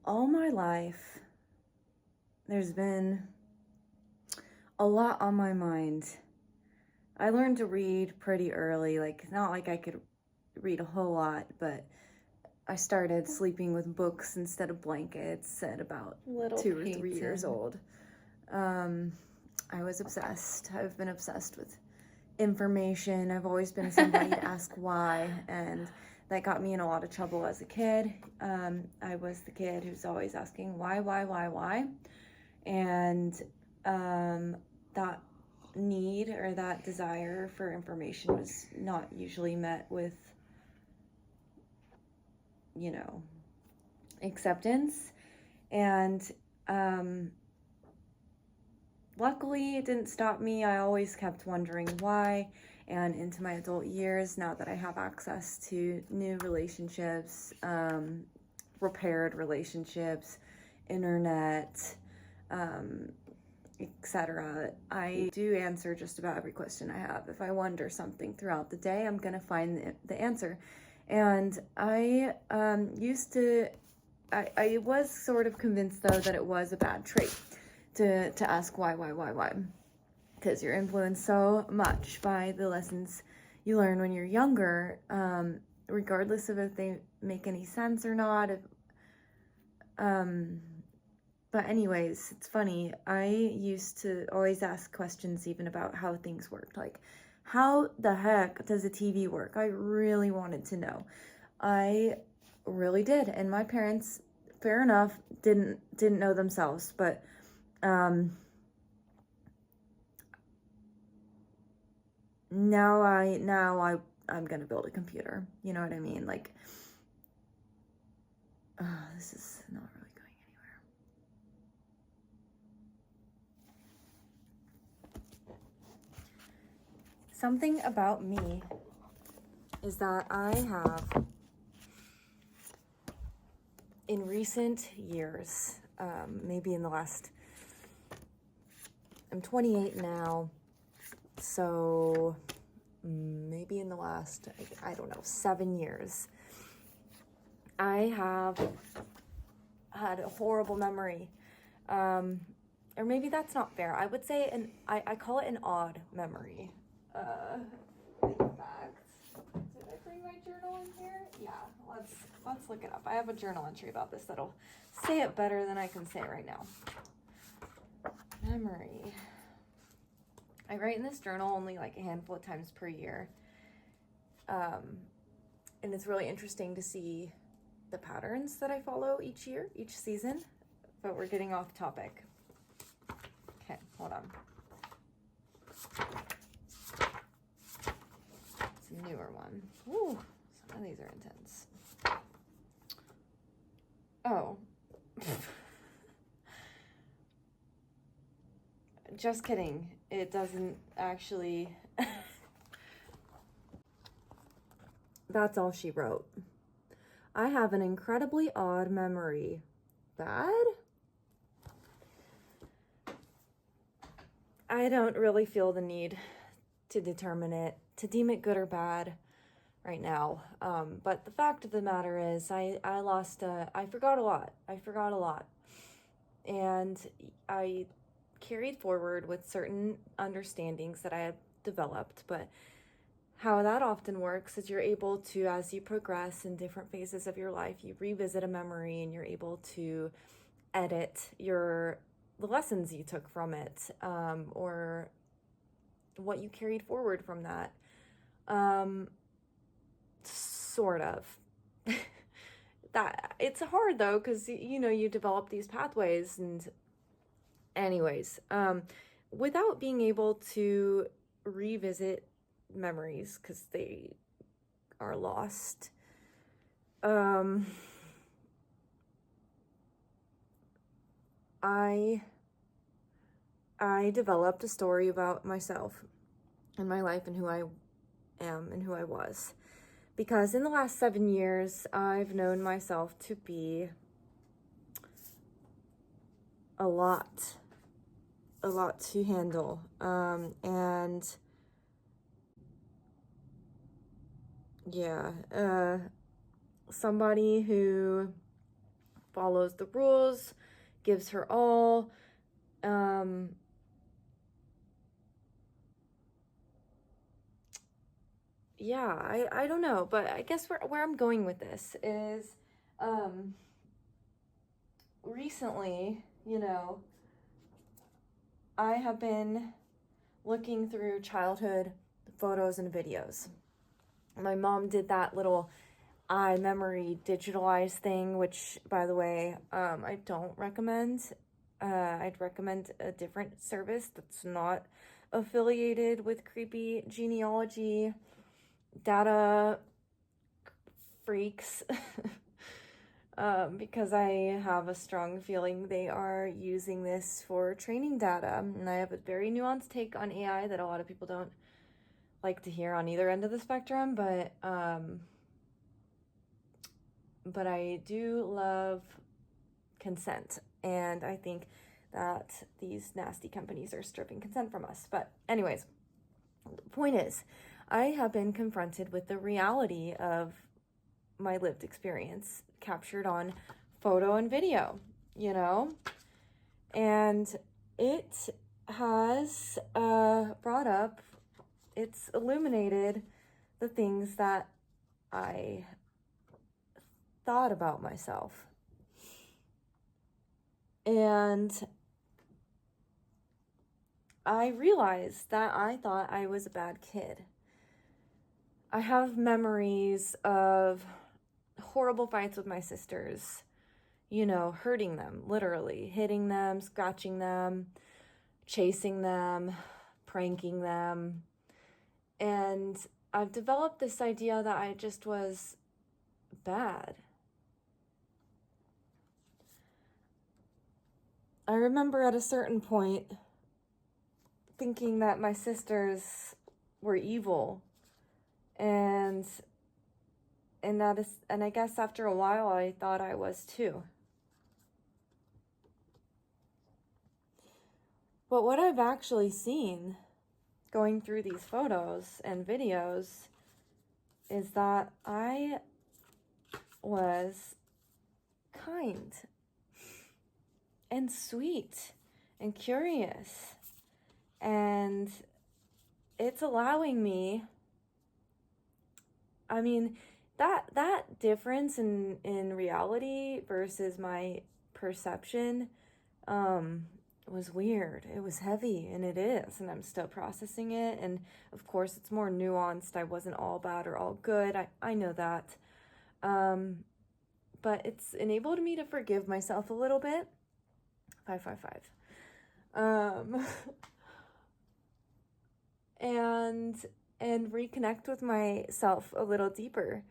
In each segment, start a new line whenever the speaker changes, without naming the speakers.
all my life, there's been a lot on my mind. I learned to read pretty early, like not like I could read a whole lot, but I started sleeping with books instead of blankets at about
Little
2 or 3 years
Peyton.
old. I was obsessed. I've been obsessed with information. I've always been somebody to ask why, and that got me in a lot of trouble as a kid. I was the kid who's always asking why, and that need or that desire for information was not usually met with, acceptance. And luckily, it didn't stop me. I always kept wondering why. And into my adult years, now that I have access to new relationships, repaired relationships, internet, etc., I do answer just about every question I have. If I wonder something throughout the day, I'm going to find the answer. And I I was sort of convinced, though, that it was a bad trait to ask why, because you're influenced so much by the lessons you learn when you're younger, regardless of if they make any sense or not. But anyways, it's funny. I used to always ask questions even about how things worked, like, how the heck does a TV work? I really wanted to know. I really did, and my parents, fair enough, didn't know themselves, but now I'm gonna build a computer. You know what I mean? Like, this is not really going anywhere. Something about me is that I have, in recent years, maybe in the last, I'm 28 now, so maybe in the last, I don't know, 7 years, I have had a horrible memory. Or maybe that's not fair. I would say, I call it an odd memory. In fact, did I bring my journal in here? Yeah, let's look it up. I have a journal entry about this that'll say it better than I can say it right now. Memory. I write in this journal only like a handful of times per year. And it's really interesting to see the patterns that I follow each year, each season. But we're getting off topic. Okay, hold on. It's a newer one. Ooh, some of these are intense. Oh. Just kidding. It doesn't actually... That's all she wrote. I have an incredibly odd memory. Bad? I don't really feel the need to determine it, to deem it good or bad right now. But the fact of the matter is, I forgot a lot. And I carried forward with certain understandings that I had developed, but how that often works is you're able to, as you progress in different phases of your life, you revisit a memory and you're able to edit the lessons you took from it, or what you carried forward from that. Sort of. That it's hard though, because you develop these pathways, and anyways, without being able to revisit memories because they are lost, I developed a story about myself and my life and who I am and who I was, because in the last 7 years I've known myself to be a lot to handle, and yeah, somebody who follows the rules, gives her all. Yeah, I don't know, but I guess where I'm going with this is, recently, I have been looking through childhood photos and videos. My mom did that little iMemory digitalized thing, which, by the way, I don't recommend. I'd recommend a different service that's not affiliated with creepy genealogy data freaks. Because I have a strong feeling they are using this for training data. And I have a very nuanced take on AI that a lot of people don't like to hear on either end of the spectrum, but I do love consent, and I think that these nasty companies are stripping consent from us. But anyways, the point is, I have been confronted with the reality of my lived experience captured on photo and video, and it has brought up, it's illuminated the things that I thought about myself. And I realized that I thought I was a bad kid. I have memories of horrible fights with my sisters, hurting them, literally, hitting them, scratching them, chasing them, pranking them. And I've developed this idea that I just was bad. I remember at a certain point thinking that my sisters were evil, and I guess after a while I thought I was too. But what I've actually seen going through these photos and videos is that I was kind and sweet and curious, and it's allowing me, that difference in reality versus my perception was weird. It was heavy, and it is, and I'm still processing it. And of course, it's more nuanced. I wasn't all bad or all good. I know that. But it's enabled me to forgive myself a little bit. 555. And reconnect with myself a little deeper.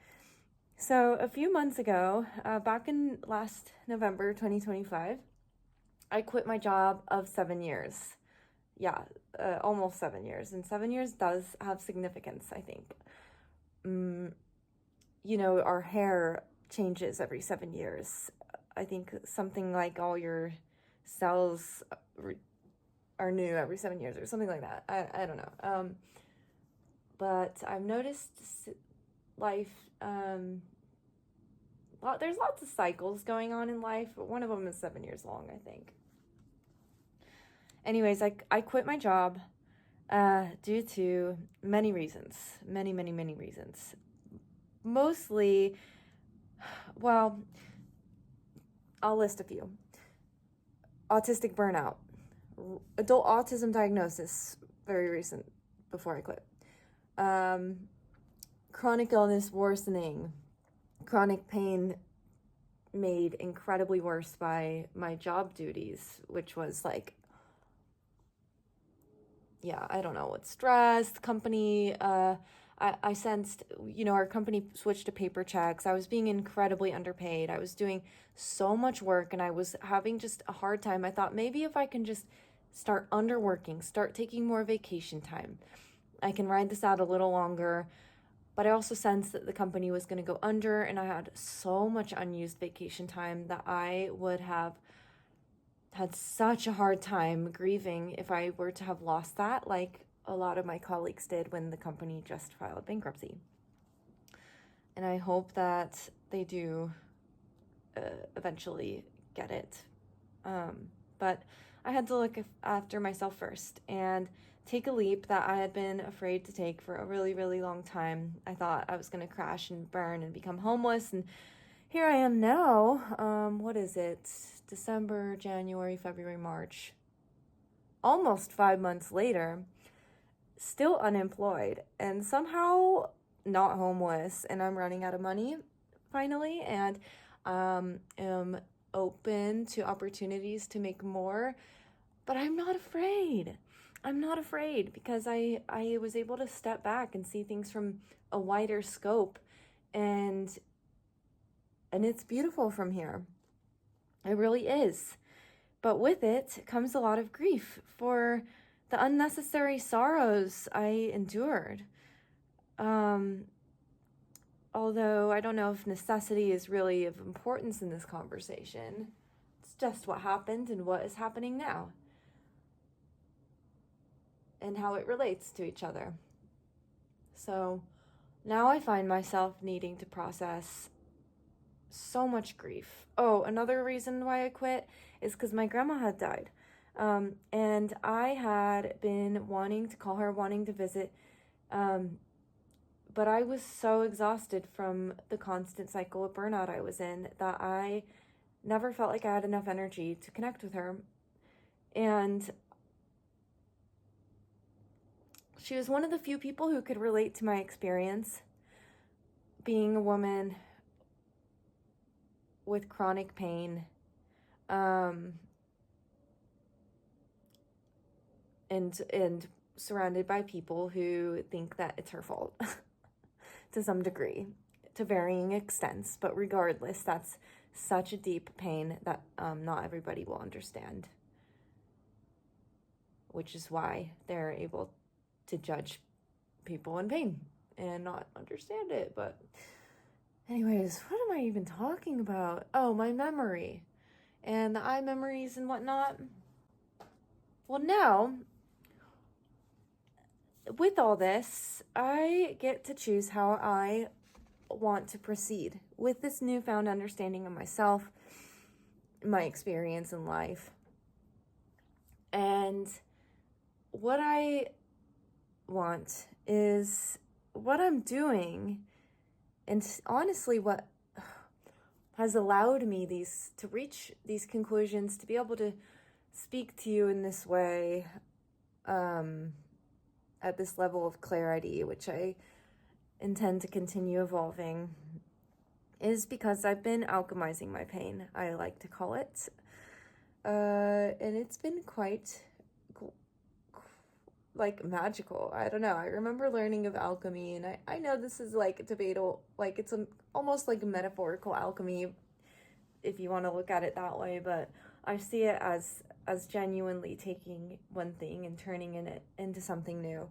So a few months ago, back in last November 2025, I quit my job of 7 years. Yeah, almost 7 years. And 7 years does have significance, I think. Our hair changes every 7 years. I think something like all your cells are new every 7 years or something like that. I don't know. But I've noticed life, there's lots of cycles going on in life, but one of them is 7 years long, I think. Anyways, I quit my job due to many reasons. Many reasons. Mostly, well, I'll list a few. Autistic burnout. Adult autism diagnosis, very recent, before I quit. Chronic illness worsening. Chronic pain made incredibly worse by my job duties, which was I don't know what, stress, company, I sensed, our company switched to paper checks. I was being incredibly underpaid. I was doing so much work, and I was having just a hard time. I thought maybe if I can just start underworking, start taking more vacation time, I can ride this out a little longer. But I also sensed that the company was going to go under, and I had so much unused vacation time that I would have had such a hard time grieving if I were to have lost that, like a lot of my colleagues did when the company just filed bankruptcy. And I hope that they do eventually get it. But I had to look after myself first and take a leap that I had been afraid to take for a really, really long time. I thought I was going to crash and burn and become homeless, and here I am now. What is it? December, January, February, March. Almost 5 months later, still unemployed and somehow not homeless, and I'm running out of money finally, and am open to opportunities to make more, but I'm not afraid. I'm not afraid because I was able to step back and see things from a wider scope, and it's beautiful from here. It really is. But with it comes a lot of grief for the unnecessary sorrows I endured. Although I don't know if necessity is really of importance in this conversation. It's just what happened and what is happening now, and how it relates to each other. So now I find myself needing to process so much grief. Oh, another reason why I quit is because my grandma had died. And I had been wanting to call her, wanting to visit, but I was so exhausted from the constant cycle of burnout I was in that I never felt like I had enough energy to connect with her. And she was one of the few people who could relate to my experience, being a woman with chronic pain, and surrounded by people who think that it's her fault to some degree, to varying extents. But regardless, that's such a deep pain that not everybody will understand, which is why they're able to judge people in pain and not understand it. But anyways, what am I even talking about? Oh, my memory and the eye memories and whatnot. Well, now, with all this, I get to choose how I want to proceed with this newfound understanding of myself, my experience in life. And what I want is what I'm doing, and honestly what has allowed me to reach these conclusions, to be able to speak to you in this way, at this level of clarity, which I intend to continue evolving, is because I've been alchemizing my pain, I like to call it. And it's been quite magical. I don't know. I remember learning of alchemy, and I know this is debatable, it's almost like a metaphorical alchemy if you want to look at it that way, but I see it as genuinely taking one thing and turning it into something new.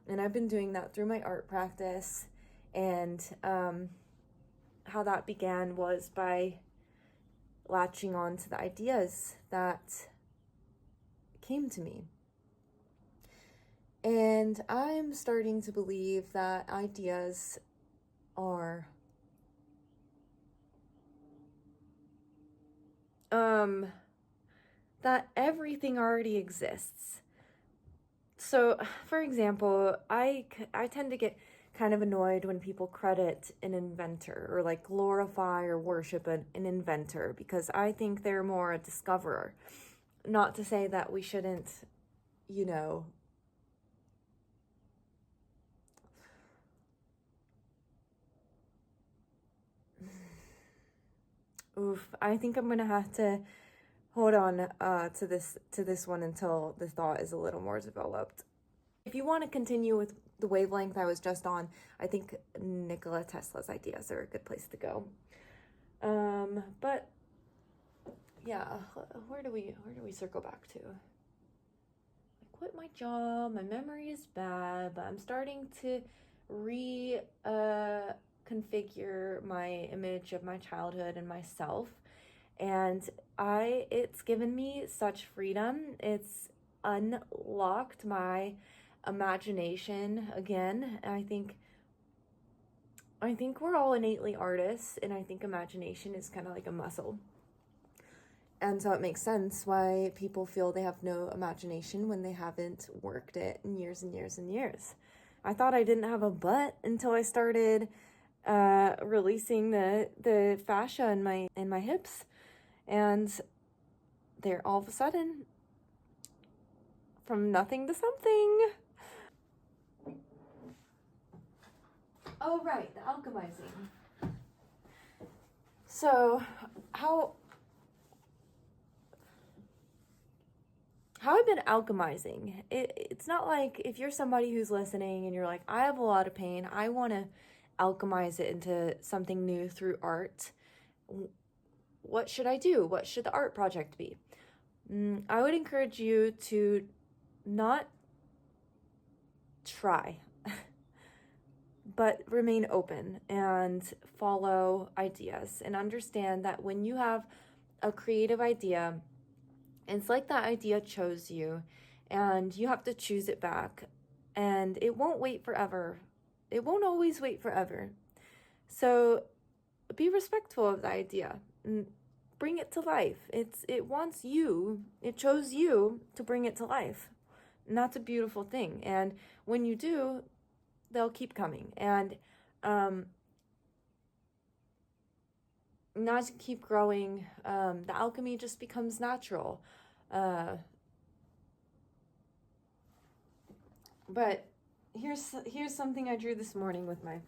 And I've been doing that through my art practice, and how that began was by latching on to the ideas that came to me. And I'm starting to believe that ideas are that everything already exists. So, for example, I tend to get kind of annoyed when people credit an inventor or glorify or worship an inventor, because I think they're more a discoverer. Not to say that we shouldn't, I think I'm gonna have to hold on to this one until the thought is a little more developed. If you want to continue with the wavelength I was just on, I think Nikola Tesla's ideas are a good place to go. But yeah, where do we circle back to? I quit my job. My memory is bad, but I'm starting to configure my image of my childhood and myself, and it's given me such freedom. It's unlocked my imagination again. I think I think we're all innately artists, and I think imagination is kind of like a muscle. And so it makes sense why people feel they have no imagination when they haven't worked it in years and years and years. I thought I didn't have a butt until I started releasing the fascia in my hips, and there all of a sudden, from nothing to something. Oh right, the alchemizing. So how I've been alchemizing, it's not like if you're somebody who's listening and you're like, I have a lot of pain, I want to alchemize it into something new through art. What should I do? What should the art project be? I would encourage you to not try, but remain open and follow ideas, and understand that when you have a creative idea, it's like that idea chose you, and you have to choose it back, and it won't wait forever. It won't always wait forever. So be respectful of the idea and bring it to life. It wants you. It chose you to bring it to life. And that's a beautiful thing. And when you do, they'll keep coming. And as you keep growing, the alchemy just becomes natural. But here's something I drew this morning with my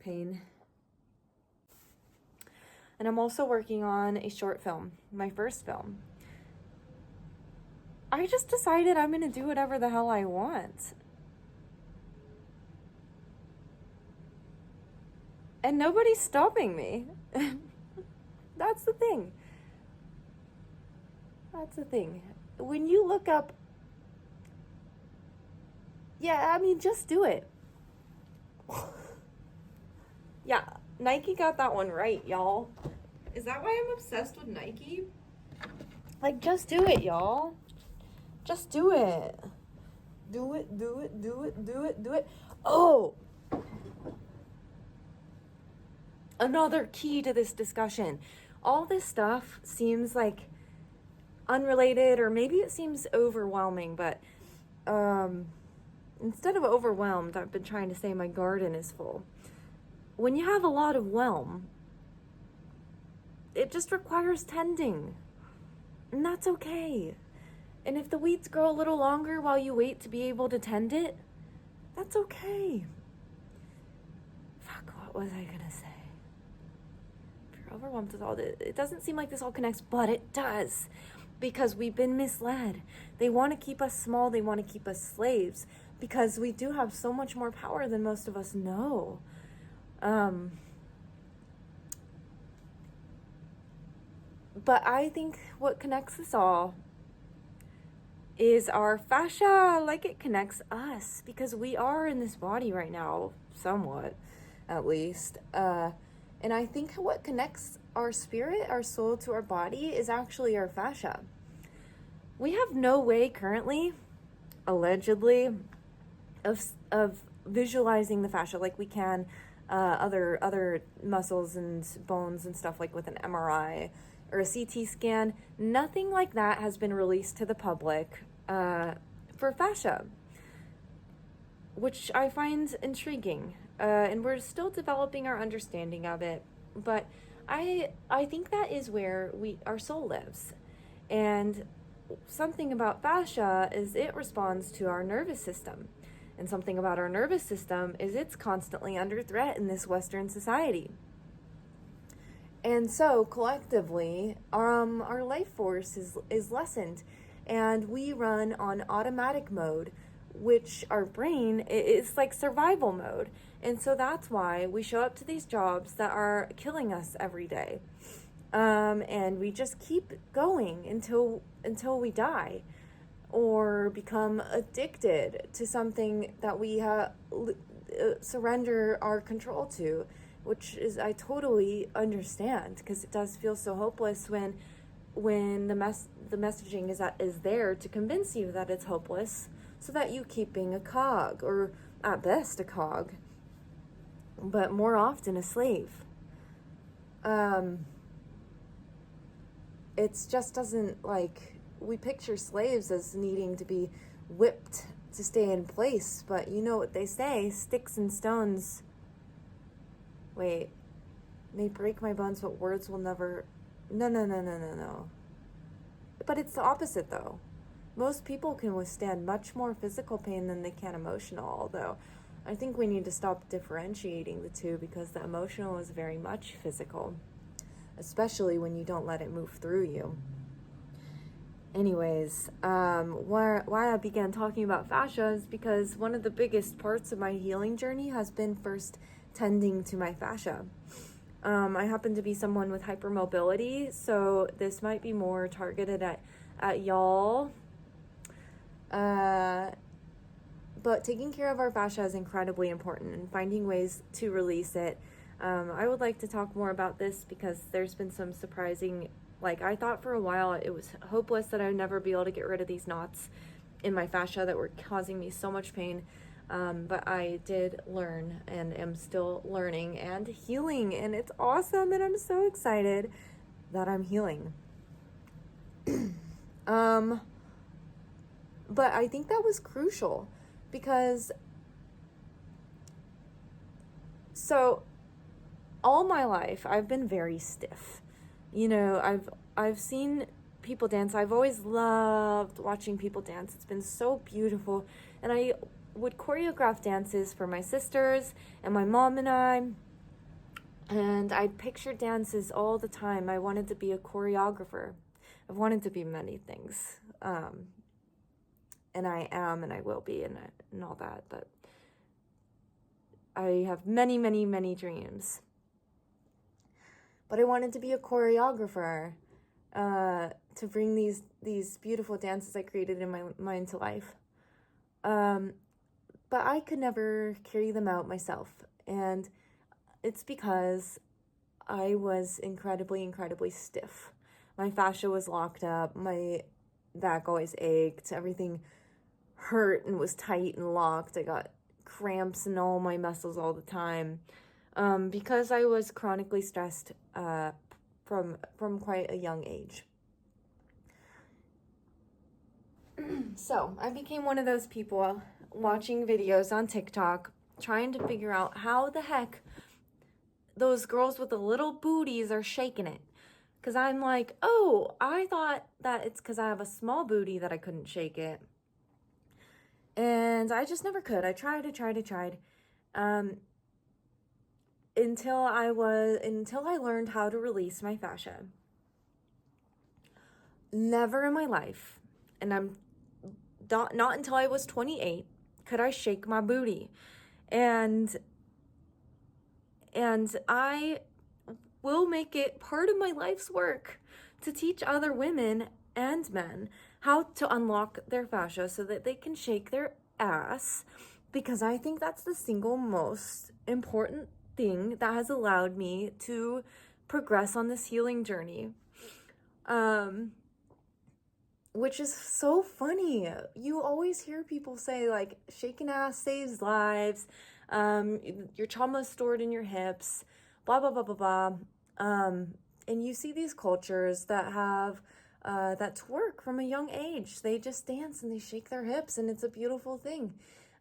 pain. And I'm also working on a short film, my first film. I just decided I'm going to do whatever the hell I want. And nobody's stopping me. That's the thing. That's the thing. When you look up, just do it. Yeah, Nike got that one right, y'all. Is that why I'm obsessed with Nike? Like, just do it, y'all. Just do it. Do it, do it, do it, do it, do it. Oh! Another key to this discussion. All this stuff seems like unrelated, or maybe it seems overwhelming, but instead of overwhelmed, I've been trying to say my garden is full. When you have a lot of whelm, it just requires tending, and that's okay. And if the weeds grow a little longer while you wait to be able to tend it, that's okay. Fuck, what was I gonna say? If you're overwhelmed with all this, it doesn't seem like this all connects, but it does. Because we've been misled. They want to keep us small. They want to keep us slaves. Because we do have so much more power than most of us know. But I think what connects us all is our fascia, like it connects us. Because we are in this body right now, somewhat, at least. And I think what connects our spirit, our soul to our body is actually our fascia. We have no way currently, allegedly, of visualizing the fascia like we can other muscles and bones and stuff, like with an MRI or a CT scan. Nothing like that has been released to the public for fascia, which I find intriguing. And we're still developing our understanding of it, but I think that is where our soul lives. And something about fascia is it responds to our nervous system. And something about our nervous system is it's constantly under threat in this Western society. And so collectively, our life force is lessened, and we run on automatic mode, which our brain is like survival mode. And so that's why we show up to these jobs that are killing us every day. And we just keep going until we die or become addicted to something that we surrender our control to, which is, I totally understand, because it does feel so hopeless when the messaging is there to convince you that it's hopeless, so that you keep being a cog, or at best a cog. but more often a slave. It's just doesn't, like, we picture slaves as needing to be whipped to stay in place, but you know what they say, sticks and stones, wait, may break my bones, but words will never, no. But it's the opposite, though. Most people can withstand much more physical pain than they can emotional, although I think we need to stop differentiating the two, because the emotional is very much physical, especially when you don't let it move through you. Anyways, why I began talking about fascia is because one of the biggest parts of my healing journey has been first tending to my fascia. I happen to be someone with hypermobility, so this might be more targeted at y'all. But taking care of our fascia is incredibly important, and finding ways to release it. I would like to talk more about this because there's been some surprising, like, I thought for a while it was hopeless that I would never be able to get rid of these knots in my fascia that were causing me so much pain. But I did learn and am still learning and healing, and it's awesome, and I'm so excited that I'm healing. But I think that was crucial because so all my life I've been very stiff. You know, I've seen people dance. I've always loved watching people dance. It's been so beautiful, and I would choreograph dances for my sisters and my mom and I'd picture dances all the time. I wanted to be a choreographer. I've wanted to be many things, and I am, and I will be, and all that, but I have many, many, many dreams. But I wanted to be a choreographer, to bring these beautiful dances I created in my mind to life. But I could never carry them out myself. And it's because I was incredibly, incredibly stiff. My fascia was locked up. My back always ached. Everything hurt and was tight and locked. I got cramps in all my muscles all the time. Because I was chronically stressed from quite a young age. So I became one of those people watching videos on TikTok, trying to figure out how the heck those girls with the little booties are shaking it. Because I'm like, oh, I thought that it's because I have a small booty that I couldn't shake it. And I just never could. I tried. Until I learned how to release my fascia. Never in my life, and I'm not until I was 28, could I shake my booty. And I will make it part of my life's work to teach other women and men how to unlock their fascia so that they can shake their ass, because I think that's the single most important thing that has allowed me to progress on this healing journey. Which is so funny. You always hear people say, like, shaking ass saves lives, your trauma is stored in your hips, blah, blah, blah, blah, blah. And you see these cultures that have that twerk from a young age. They just dance and they shake their hips, and it's a beautiful thing.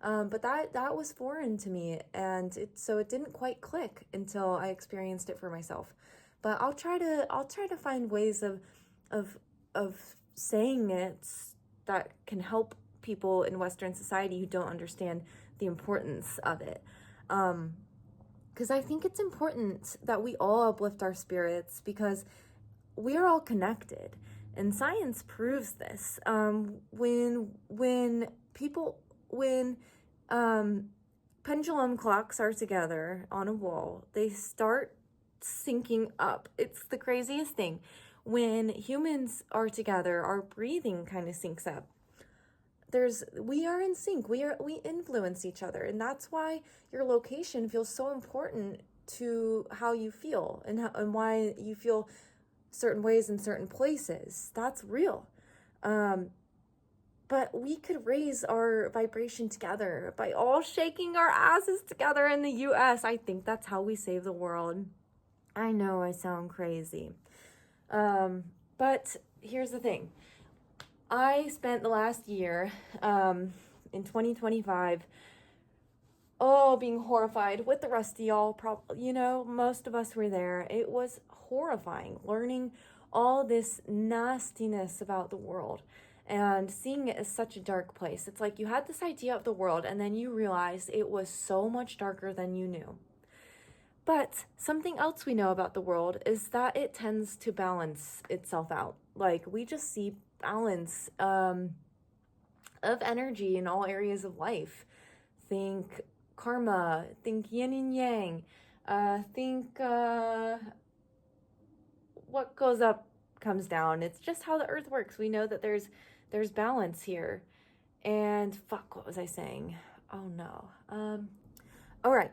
But that was foreign to me, and so it didn't quite click until I experienced it for myself. But I'll try to find ways of saying it that can help people in Western society who don't understand the importance of it. Because I think it's important that we all uplift our spirits, because we are all connected, and science proves this. When pendulum clocks are together on a wall, they start syncing up. It's the craziest thing. When humans are together, our breathing kind of syncs up. We are in sync. We influence each other, and that's why your location feels so important to how you feel and why you feel certain ways in certain places. That's real. But we could raise our vibration together by all shaking our asses together in the US. I think that's how we save the world. I know I sound crazy. But here's the thing. I spent the last year, in 2025, being horrified with the rest of y'all. Most of us were there. It was horrifying learning all this nastiness about the world and seeing it as such a dark place. It's like you had this idea of the world and then you realized it was so much darker than you knew. But something else we know about the world is that it tends to balance itself out. Like, we just see balance of energy in all areas of life. Think karma, think yin and yang, think what goes up comes down. It's just how the earth works. We know that there's balance here. And fuck, what was I saying? Oh no. All right.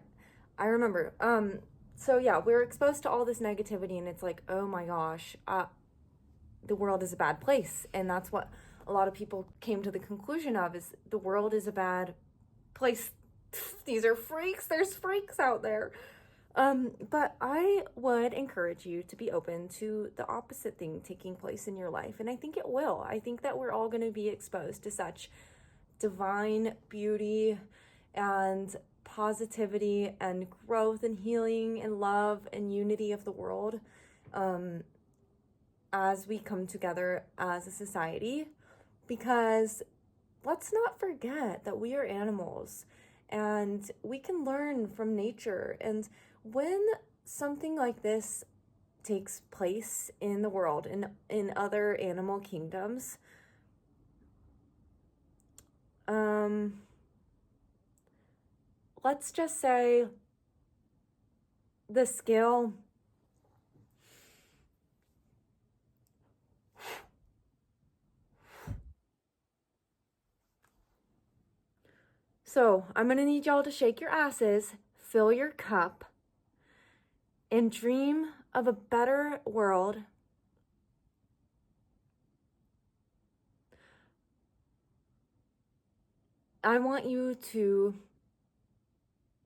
I remember. So yeah, we're exposed to all this negativity and it's like, oh my gosh, the world is a bad place. And that's what a lot of people came to the conclusion of, is the world is a bad place. These are freaks. There's freaks out there. But I would encourage you to be open to the opposite thing taking place in your life. And I think it will. I think that we're all going to be exposed to such divine beauty and positivity and growth and healing and love and unity of the world, as we come together as a society. Because let's not forget that we are animals and we can learn from nature. And when something like this takes place in the world, in other animal kingdoms, let's just say the scale So I'm going to need y'all to shake your asses, fill your cup, and dream of a better world. I want you to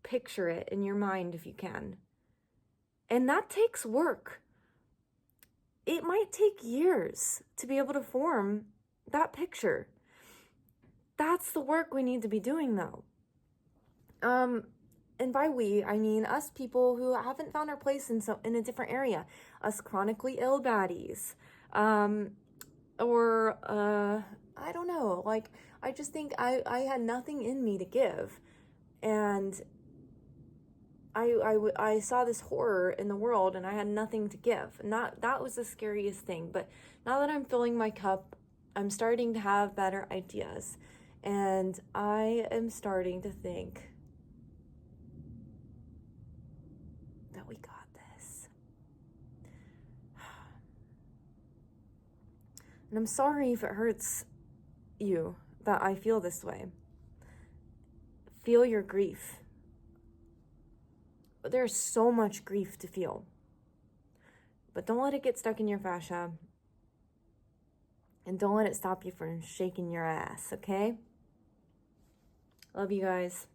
picture it in your mind if you can. And that takes work. It might take years to be able to form that picture. That's the work we need to be doing, though. And by we, I mean us people who haven't found our place in a different area. Us chronically ill baddies. Or I don't know. Like, I just think I had nothing in me to give. And I saw this horror in the world and I had nothing to give. And that was the scariest thing. But now that I'm filling my cup, I'm starting to have better ideas. And I am starting to think that we got this. And I'm sorry if it hurts you that I feel this way. Feel your grief. There's so much grief to feel. But don't let it get stuck in your fascia. And don't let it stop you from shaking your ass, okay? Love you guys.